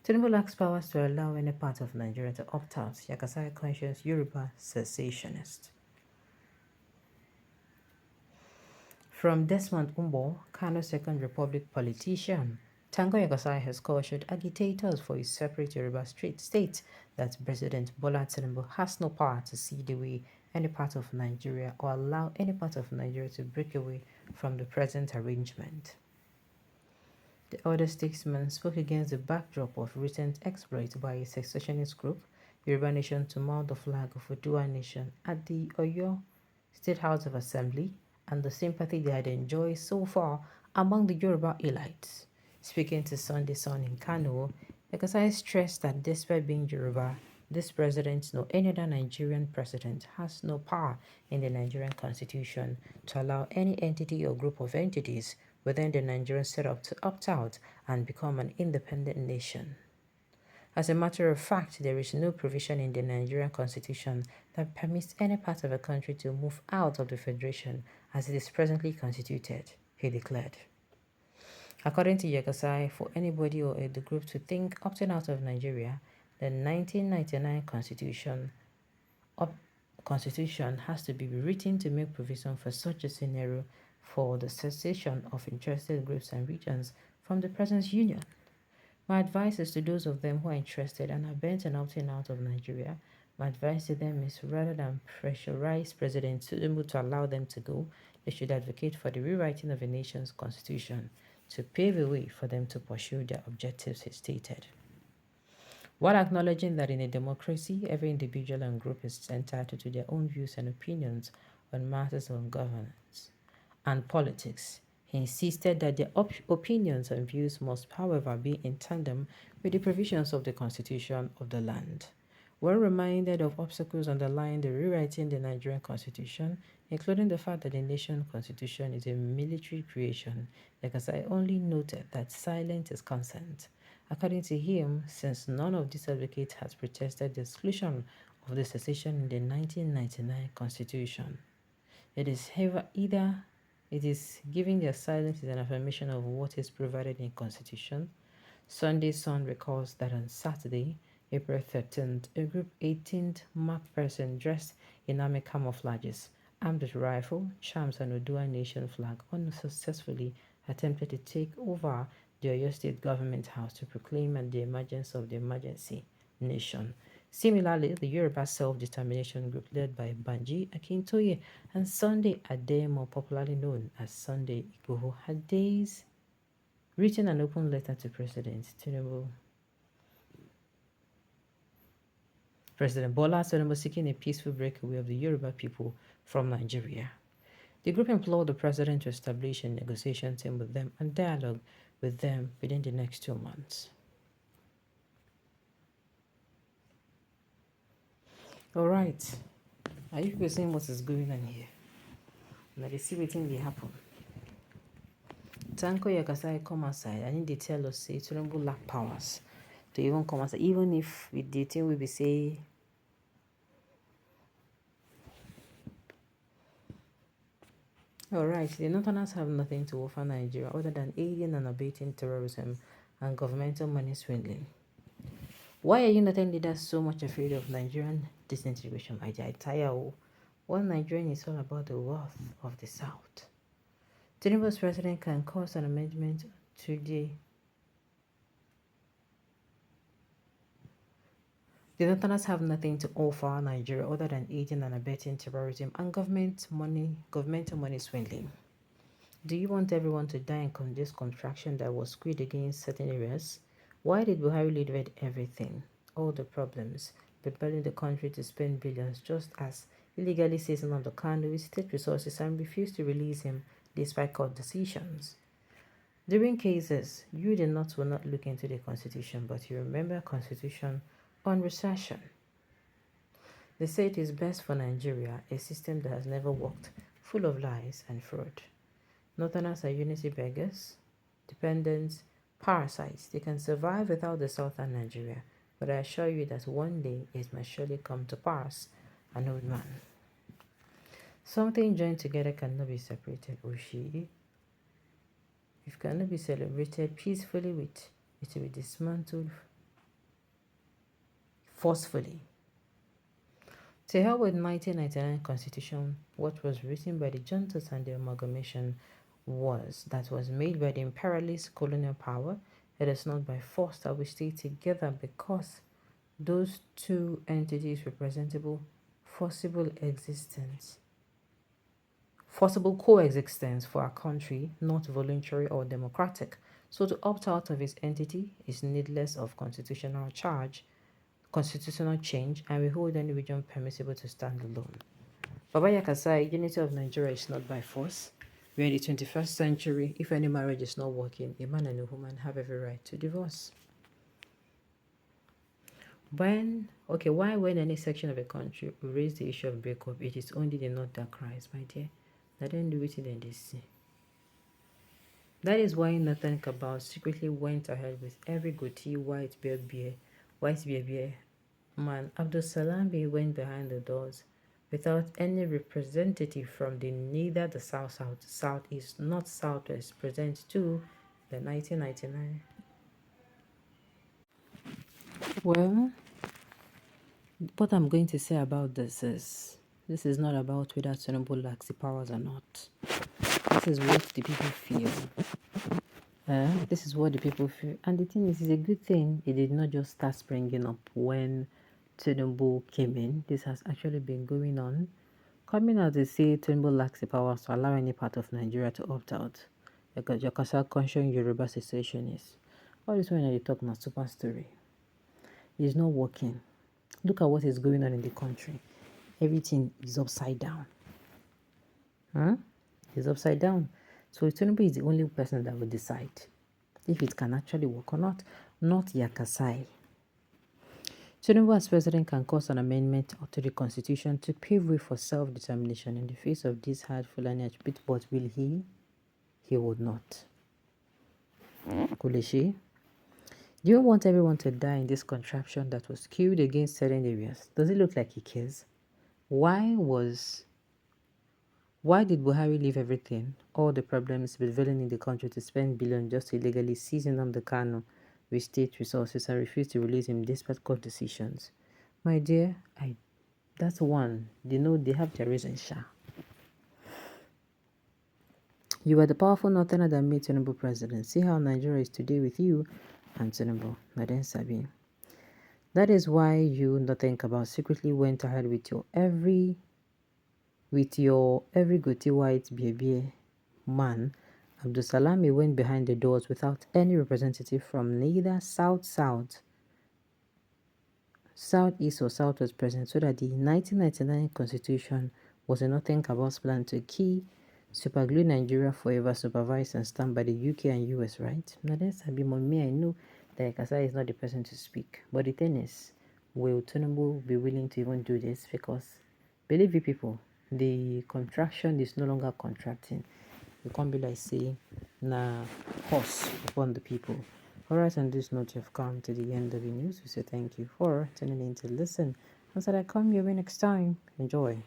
Tinubu lacks powers to allow any part of Nigeria to opt out. Yakassai conscious Yoruba secessionist. From Desmond Umbo, Kano Second Republic politician, Tango Yakassai has cautioned agitators for a separate Yoruba state that President Bola Tinubu has no power to cede away any part of Nigeria or allow any part of Nigeria to break away from the present arrangement. The elder statesman spoke against the backdrop of recent exploits by a secessionist group, Yoruba Nation, to mount the flag of Odua Nation at the Oyo State House of Assembly and the sympathy they had enjoyed so far among the Yoruba elites. Speaking to Sunday Sun in Kano, Yakassai stressed that despite being Yoruba, this president nor any other Nigerian president has no power in the Nigerian constitution to allow any entity or group of entities within the Nigerian setup to opt out and become an independent nation. As a matter of fact, there is no provision in the Nigerian constitution that permits any part of a country to move out of the federation as it is presently constituted, he declared. According to Yakassai, for anybody or the group to think opting out of Nigeria, the 1999 constitution has to be rewritten to make provision for such a scenario for the cessation of interested groups and regions from the present union. My advice is to those of them who are interested and are bent on opting out of Nigeria. My advice to them is rather than pressurize President Tinubu to allow them to go, they should advocate for the rewriting of a nation's constitution to pave a way for them to pursue their objectives, he stated. While acknowledging that in a democracy, every individual and group is entitled to their own views and opinions on matters of governance and politics, he insisted that their opinions and views must, however, be in tandem with the provisions of the constitution of the land. When reminded of obstacles underlying the rewriting the Nigerian constitution, including the fact that the nation's constitution is a military creation, Yakassai only noted that silence is consent. According to him, since none of these advocates has protested the exclusion of the secession in the 1999 constitution, it is giving their silence is an affirmation of what is provided in Constitution. Sunday Sun recalls that on Saturday, April 13th, a group 18th marked person dressed in army camouflages, armed with rifle, charms, and Odua Nation flag unsuccessfully attempted to take over the Oyo State Government House to proclaim the emergence of the emergency nation. Similarly, the Yoruba Self-Determination Group led by Banji Akintoye and Sunday Ade, more popularly known as Sunday Igboho, had days written an open letter to President Tinubu. President Bola Tinubu seeking a peaceful breakaway of the Yoruba people from Nigeria. The group implored the president to establish a negotiation team with them and dialogue with them within the next 2 months. All right. Are you people seeing what is going on here? Now they see wetin dey happen. Tanko Yakassai come outside and they tell us say Tinubu lack powers to even come outside, even if with the thing we be say alright, the Northerners have nothing to offer Nigeria other than aiding and abating terrorism and governmental money swindling. Why are you Northern leaders so much afraid of Nigerian disintegration? I tire you. One Nigerian is all about the wealth of the South. Tinubu's president can cause an amendment to the Northerners have nothing to offer Nigeria other than aiding and abetting terrorism and governmental money swindling. Do you want everyone to die in this contraction that was squeezed against certain areas? Why did Buhari lead everything, all the problems, preparing the country to spend billions just as illegally seizing on the country with state resources and refuse to release him despite court decisions? During cases, you the North will not look into the constitution, but you remember constitution on recession. They say it is best for Nigeria, a system that has never worked, full of lies and fraud. Northerners are unity beggars, dependents, parasites. They can survive without the Southern Nigeria, but I assure you that one day it must surely come to pass. An old man. Something joined together cannot be separated, Oshi. If it cannot be celebrated peacefully with, it will be dismantled forcefully. To hell with 1999 Constitution, what was written by the juntas and the amalgamation was made by the imperialist colonial power. It is not by force that we stay together, because those two entities representable forcible existence, forcible coexistence for our country, not voluntary or democratic. So to opt out of its entity is needless of constitutional change, and we hold any region permissible to stand alone. Baba Yakassai, unity of Nigeria is not by force. We are in the 21st century. If any marriage is not working, a man and a woman have every right to divorce. Why when any section of a country will raise the issue of breakup, it is only the north that cries, my dear. That don't do it in this. That is why Nathan Kabal secretly went ahead with every goatee, white bear man. Abdul Salami went behind the doors without any representative from neither the south, southeast, north, southwest present to the 1999. Well, what I'm going to say about this is not about whether Tinubu lacks the powers or not. This is what the people feel. This is what the people feel. And the thing is, it's a good thing it did not just start springing up when Tinubu came in. This has actually been going on. Coming out to say Tinubu lacks the powers to allow any part of Nigeria to opt out. Yakassai conscious Yoruba Secessionist. All this when they talk na super story. It's not working. Look at what is going on in the country. Everything is upside down. It's upside down. So Tinubu is the only person that will decide if it can actually work or not Yakassai. Tinubu as president can cause an amendment to the constitution to pave way for self-determination in the face of this hard Fulani attribute, but will he? He would not. Kuleshi, do you want everyone to die in this contraption that was skewed against certain areas? Does it look like he cares? Why did Buhari leave everything, all the problems prevailing in the country, to spend billions just to illegally seizing on the Kano with state resources and refuse to release him despite court decisions? My dear, that's one. They have their reason, Sha. You are the powerful northerner that made Tinubu president. See how Nigeria is today with you and Tinubu. Naden Sabi. That is why you not think about secretly went ahead with your every goatee white baby man. Abdul Salami went behind the doors without any representative from neither southeast or southwest present, so that the 1999 constitution was a nothing cabals plan to superglue Nigeria forever, supervised and stamped by the UK and US, right? Now that's I know that Yakassai is not the person to speak. But the thing is, will Tinubu be willing to even do this? Because believe you people, the contraction is no longer contracting. You can't be like saying horse upon the people. Alright, on this note, you've come to the end of the news. We say thank you for tuning in to listen. Until I come your way next time, enjoy.